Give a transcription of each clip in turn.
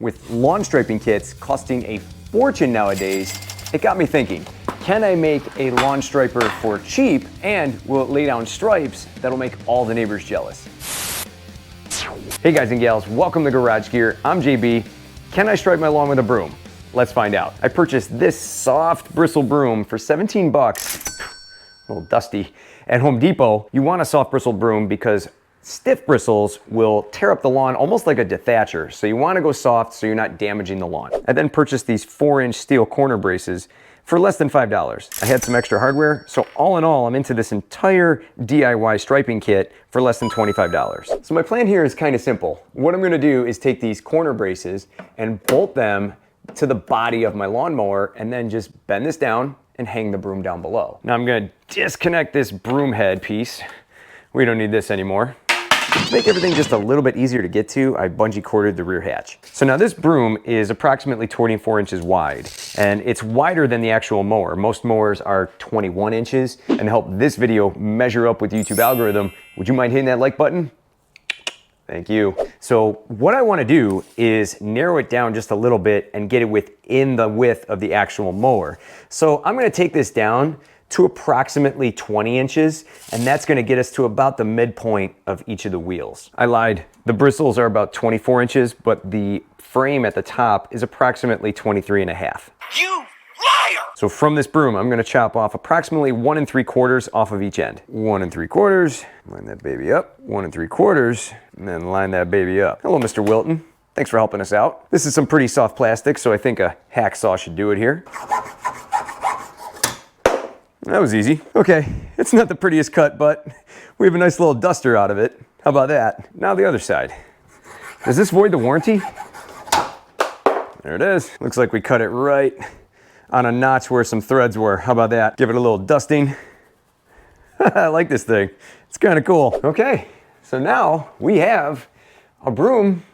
With lawn striping kits costing a fortune nowadays, it got me thinking, can I make a lawn striper for cheap, and will it lay down stripes that'll make all the neighbors jealous? Hey guys and gals, welcome to Garage Gear. I'm JB. Can I stripe my lawn with a broom? Let's find out. I purchased this soft bristle broom for 17 bucks, a little dusty, at Home Depot. You want a soft bristle broom because stiff bristles will tear up the lawn almost like a dethatcher. So you want to go soft so you're not damaging the lawn. I then purchased these 4-inch steel corner braces for less than $5. I had some extra hardware, so all in all, I'm into this entire DIY striping kit for less than $25. So my plan here is kind of simple. What I'm gonna do is take these corner braces and bolt them to the body of my lawnmower and then just bend this down and hang the broom down below. Now I'm gonna disconnect this broom head piece. We don't need this anymore. To make everything just a little bit easier to get to, I bungee corded the rear hatch. So now this broom is approximately 24 inches wide, and it's wider than the actual mower. Most mowers are 21 inches, and to help this video measure up with YouTube algorithm, would you mind hitting that like button? Thank you. So what I want to do is narrow it down just a little bit and get it within the width of the actual mower. So I'm going to take this down to approximately 20 inches, and that's gonna get us to about the midpoint of each of the wheels. I lied, the bristles are about 24 inches, but the frame at the top is approximately 23 and a half. You liar! So from this broom, I'm gonna chop off approximately 1 3/4 off of each end. 1 3/4, line that baby up, 1 3/4, and then line that baby up. Hello, Mr. Wilton. Thanks for helping us out. This is some pretty soft plastic, so I think a hacksaw should do it here. That was easy. Okay, it's not the prettiest cut, but we have a nice little duster out of it. How about that? Now the other side. Does this void the warranty? There it is. Looks like we cut it right on a notch where some threads were. How about that? Give it a little dusting. I like this thing. It's kind of cool. Okay, so now we have a broom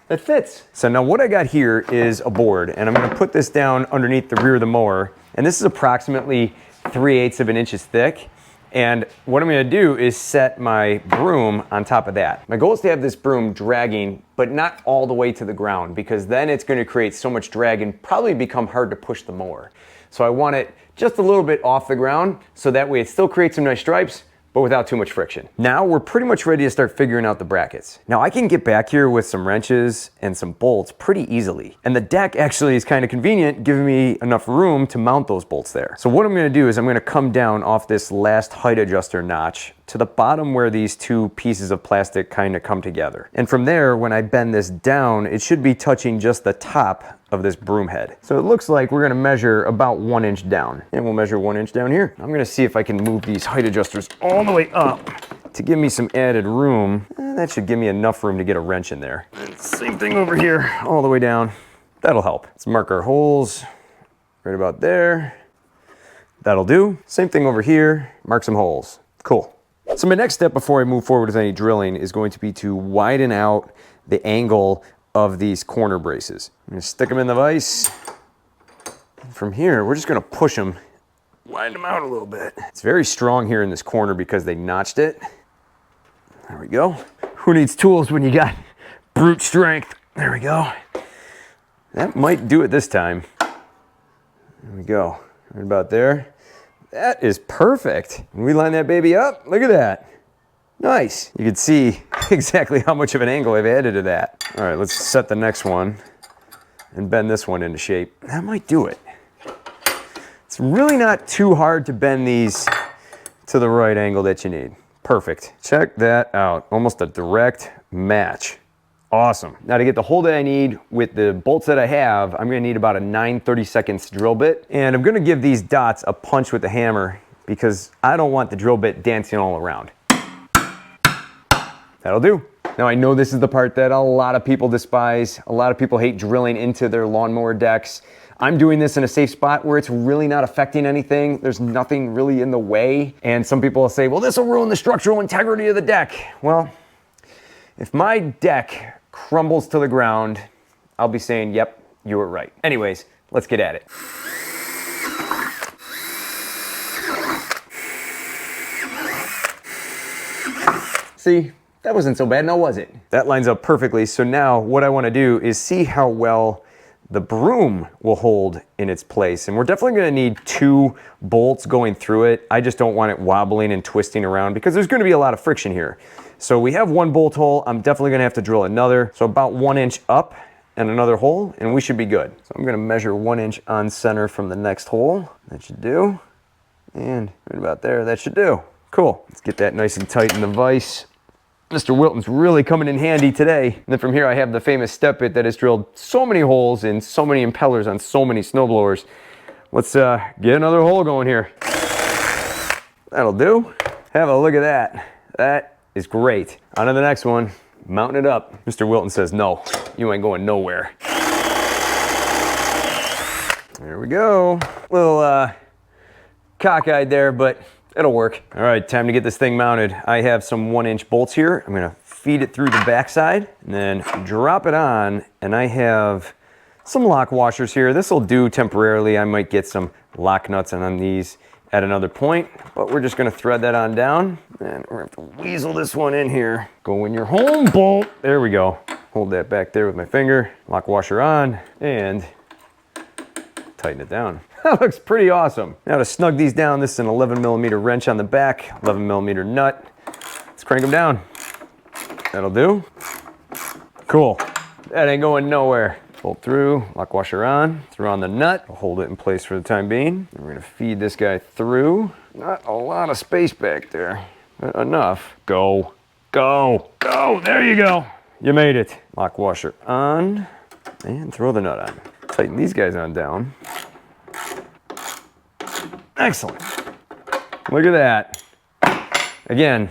that fits. So now what I got here is a board, and I'm gonna put this down underneath the rear of the mower, and this is approximately 3/8 of an inch thick. And what I'm gonna do is set my broom on top of that. My goal is to have this broom dragging, but not all the way to the ground, because then it's gonna create so much drag and probably become hard to push the mower. So I want it just a little bit off the ground, so that way it still creates some nice stripes, but without too much friction. Now we're pretty much ready to start figuring out the brackets. Now I can get back here with some wrenches and some bolts pretty easily. And the deck actually is kind of convenient, giving me enough room to mount those bolts there. So what I'm gonna do is I'm gonna come down off this last height adjuster notch to the bottom where these two pieces of plastic kind of come together. And from there, when I bend this down, it should be touching just the top of this broom head. So it looks like we're gonna measure about 1 inch down. And we'll measure 1 inch down here. I'm gonna see if I can move these height adjusters all the way up to give me some added room. That should give me enough room to get a wrench in there. And same thing over here, all the way down. That'll help. Let's mark our holes right about there. That'll do. Same thing over here, mark some holes. Cool. So my next step before I move forward with any drilling is going to be to widen out the angle of these corner braces. I'm gonna stick them in the vise. From here, we're just gonna push them, widen them out a little bit. It's very strong here in this corner because they notched it. There we go. Who needs tools when you got brute strength? There we go. That might do it this time. There we go, right about there. That is perfect. When we line that baby up, look at that. Nice. You can see exactly how much of an angle I've added to that. All right, let's set the next one and bend this one into shape. That might do it. It's really not too hard to bend these to the right angle that you need. Perfect. Check that out. Almost a direct match. Awesome. Now to get the hole that I need with the bolts that I have, I'm gonna need about a 9/32 drill bit. And I'm gonna give these dots a punch with the hammer because I don't want the drill bit dancing all around. That'll do. Now I know this is the part that a lot of people despise. A lot of people hate drilling into their lawnmower decks. I'm doing this in a safe spot where it's really not affecting anything. There's nothing really in the way. And some people will say, well, this will ruin the structural integrity of the deck. Well, if my deck crumbles to the ground, I'll be saying, yep, you were right. Anyways, let's get at it. See, That wasn't so bad, now was it? That lines up perfectly. So now what I want to do is see how well the broom will hold in its place. And we're definitely going to need 2 bolts going through it. I just don't want it wobbling and twisting around because there's going to be a lot of friction here. So we have 1 bolt hole. I'm definitely going to have to drill another. So about 1 inch up and another hole, and we should be good. So I'm going to measure 1 inch on center from the next hole. That should do. And right about there, that should do. Cool. Let's get that nice and tight in the vise. Mr. Wilton's really coming in handy today. And then from here I have the famous step bit that has drilled so many holes in so many impellers on so many snowblowers. Let's get another hole going here. That'll do. Have a look at that. That is great. On to the next one. Mounting it up. Mr. Wilton says, no, you ain't going nowhere. There we go. A little cockeyed there, but it'll work. All right, time to get this thing mounted. I have some 1 inch bolts here. I'm gonna feed it through the backside and then drop it on. And I have some lock washers here. This will do temporarily. I might get some lock nuts on these at another point, but we're just gonna thread that on down and we're gonna have to weasel this one in here. Go in your home bolt. There we go. Hold that back there with my finger. Lock washer on and tighten it down. That looks pretty awesome. Now to snug these down, this is an 11mm wrench on the back, 11mm nut. Let's crank them down. That'll do. Cool. That ain't going nowhere. Bolt through, lock washer on, throw on the nut. I'll hold it in place for the time being. We're gonna feed this guy through. Not a lot of space back there, but enough. Go, go, go, there you go. You made it. Lock washer on, and throw the nut on. Tighten these guys on down. Excellent. Look at that. Again,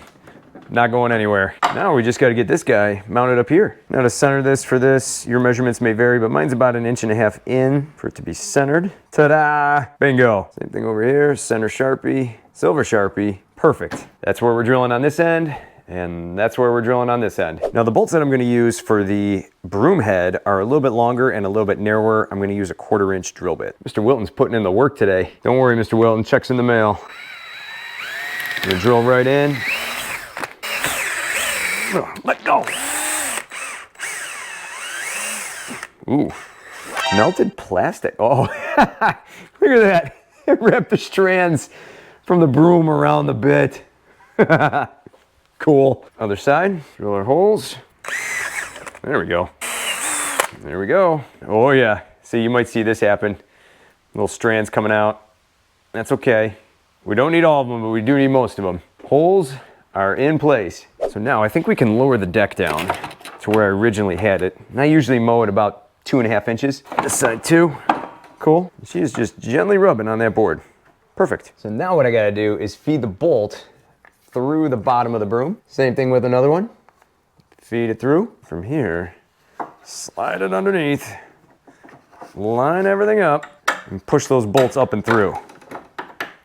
not going anywhere. Now we just got to get this guy mounted up here. Now to center this for this, your measurements may vary, but mine's about 1.5 inches in for it to be centered. Ta-da! Bingo. Same thing over here, center Sharpie, silver Sharpie. Perfect. That's where we're drilling on this end, and that's where we're drilling on this end. Now the bolts that I'm going to use for the broom head are a little bit longer and a little bit narrower. I'm going to use a 1/4 inch drill bit. Mr. Wilton's putting in the work today. Don't worry, Mr. Wilton, check's in the mail. I'm going to drill right in. Let go. Ooh, melted plastic. Oh, look at that. It wrapped the strands from the broom around the bit. Cool. Other side, drill our holes. There we go. There we go. Oh yeah. See, you might see this happen. Little strands coming out. That's okay. We don't need all of them, but we do need most of them. Holes are in place. So now I think we can lower the deck down to where I originally had it. And I usually mow it about 2.5 inches. This side too. Cool. She is just gently rubbing on that board. Perfect. So now what I gotta do is feed the bolt through the bottom of the broom. Same thing with another one. Feed it through. From here, slide it underneath, line everything up, and push those bolts up and through.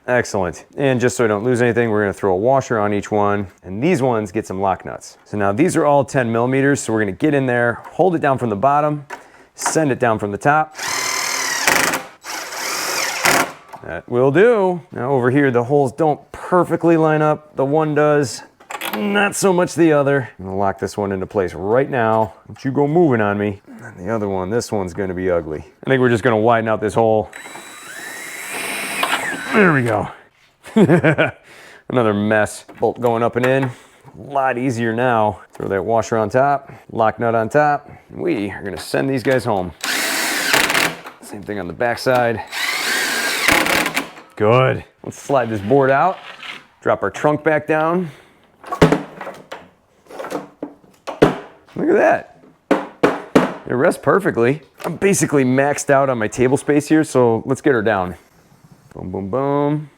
Excellent. And just so I don't lose anything, we're gonna throw a washer on each one, and these ones get some lock nuts. So now these are all 10mm, so we're gonna get in there, hold it down from the bottom, send it down from the top. That will do. Now over here, the holes don't perfectly line up. The one does, not so much the other. I'm gonna lock this one into place right now. Don't you go moving on me. And the other one, this one's gonna be ugly. I think we're just gonna widen out this hole. There we go. Another mess. Bolt going up and in. A lot easier now. Throw that washer on top, lock nut on top. We are gonna send these guys home. Same thing on the back side. Good. Let's slide this board out. Drop our trunk back down. Look at that. It rests perfectly. I'm basically maxed out on my table space here, so let's get her down. Boom, boom, boom.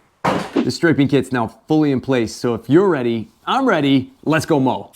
The striping kit's now fully in place, so if you're ready, I'm ready, let's go mow.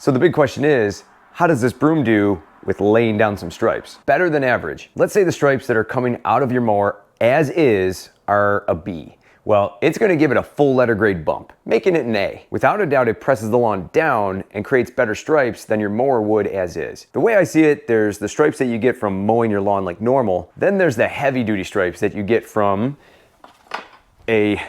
So the big question is, how does this broom do with laying down some stripes? Better than average. Let's say the stripes that are coming out of your mower as is are a B. Well, it's going to give it a full letter grade bump, making it an A. Without a doubt, it presses the lawn down and creates better stripes than your mower would as is. The way I see it, there's the stripes that you get from mowing your lawn like normal. Then there's the heavy duty stripes that you get from a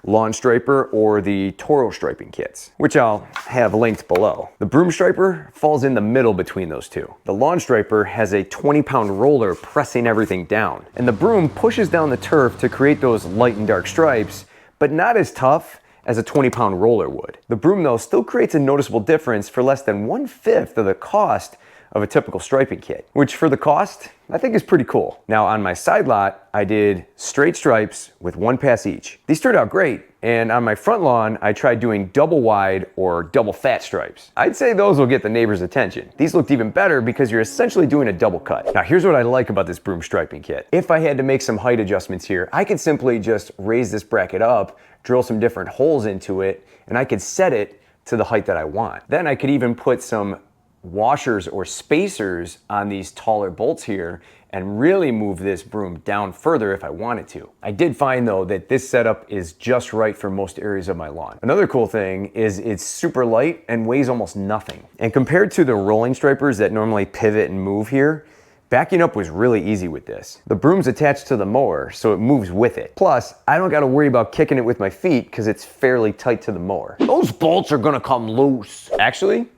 lawn striper or the Toro striping kits, which I'll have linked below. The broom striper falls in the middle between those two. The lawn striper has a 20-pound roller pressing everything down, and the broom pushes down the turf to create those light and dark stripes, but not as tough as a 20-pound roller would. The broom, though, still creates a noticeable difference for less than 1/5 of the cost of a typical striping kit, which for the cost, I think is pretty cool. Now on my side lot, I did straight stripes with 1 pass each. These turned out great, and on my front lawn, I tried doing double wide or double fat stripes. I'd say those will get the neighbor's attention. These looked even better because you're essentially doing a double cut. Now here's what I like about this broom striping kit. If I had to make some height adjustments here, I could simply just raise this bracket up, drill some different holes into it, and I could set it to the height that I want. Then I could even put some washers or spacers on these taller bolts here and really move this broom down further if I wanted to. I did find though that this setup is just right for most areas of my lawn. Another cool thing is it's super light and weighs almost nothing. And compared to the rolling stripers that normally pivot and move here, backing up was really easy with this. The broom's attached to the mower, so it moves with it. Plus, I don't gotta worry about kicking it with my feet because it's fairly tight to the mower. Those bolts are gonna come loose. Actually,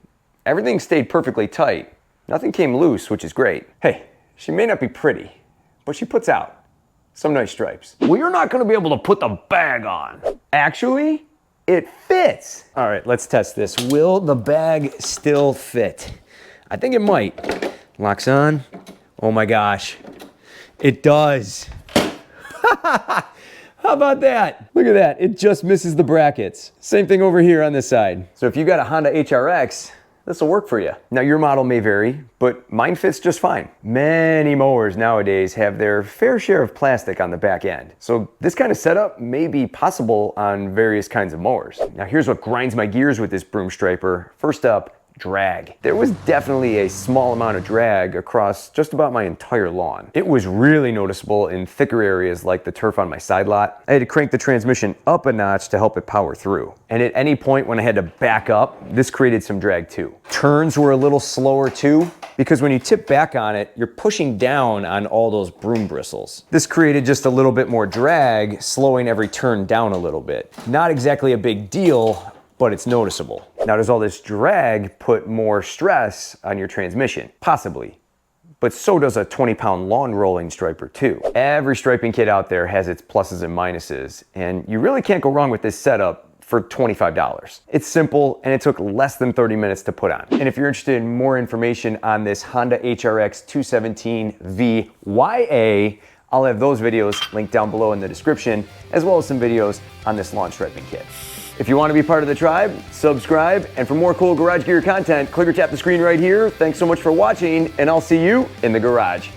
everything stayed perfectly tight. Nothing came loose, which is great. Hey, she may not be pretty, but she puts out some nice stripes. Well, you're not gonna be able to put the bag on. Actually, it fits. All right, let's test this. Will the bag still fit? I think it might. Locks on. Oh my gosh, it does. How about that? Look at that, it just misses the brackets. Same thing over here on this side. So if you got a Honda HRX, this will work for you. Now your model may vary, but mine fits just fine. Many mowers nowadays have their fair share of plastic on the back end. So this kind of setup may be possible on various kinds of mowers. Now here's what grinds my gears with this broom striper. First up, drag. There was definitely a small amount of drag across just about my entire lawn. It was really noticeable in thicker areas like the turf on my side lot. I had to crank the transmission up a notch to help it power through. And at any point when I had to back up, this created some drag too. Turns were a little slower too, because when you tip back on it, you're pushing down on all those broom bristles. This created just a little bit more drag, slowing every turn down a little bit. Not exactly a big deal, but it's noticeable. Now, does all this drag put more stress on your transmission? Possibly, but so does a 20-pound lawn rolling striper too. Every striping kit out there has its pluses and minuses, and you really can't go wrong with this setup for $25. It's simple, and it took less than 30 minutes to put on. And if you're interested in more information on this Honda HRX 217V YA, I'll have those videos linked down below in the description, as well as some videos on this lawn striping kit. If you want to be part of the tribe, subscribe, and for more cool garage gear content, click or tap the screen right here. Thanks so much for watching, and I'll see you in the garage.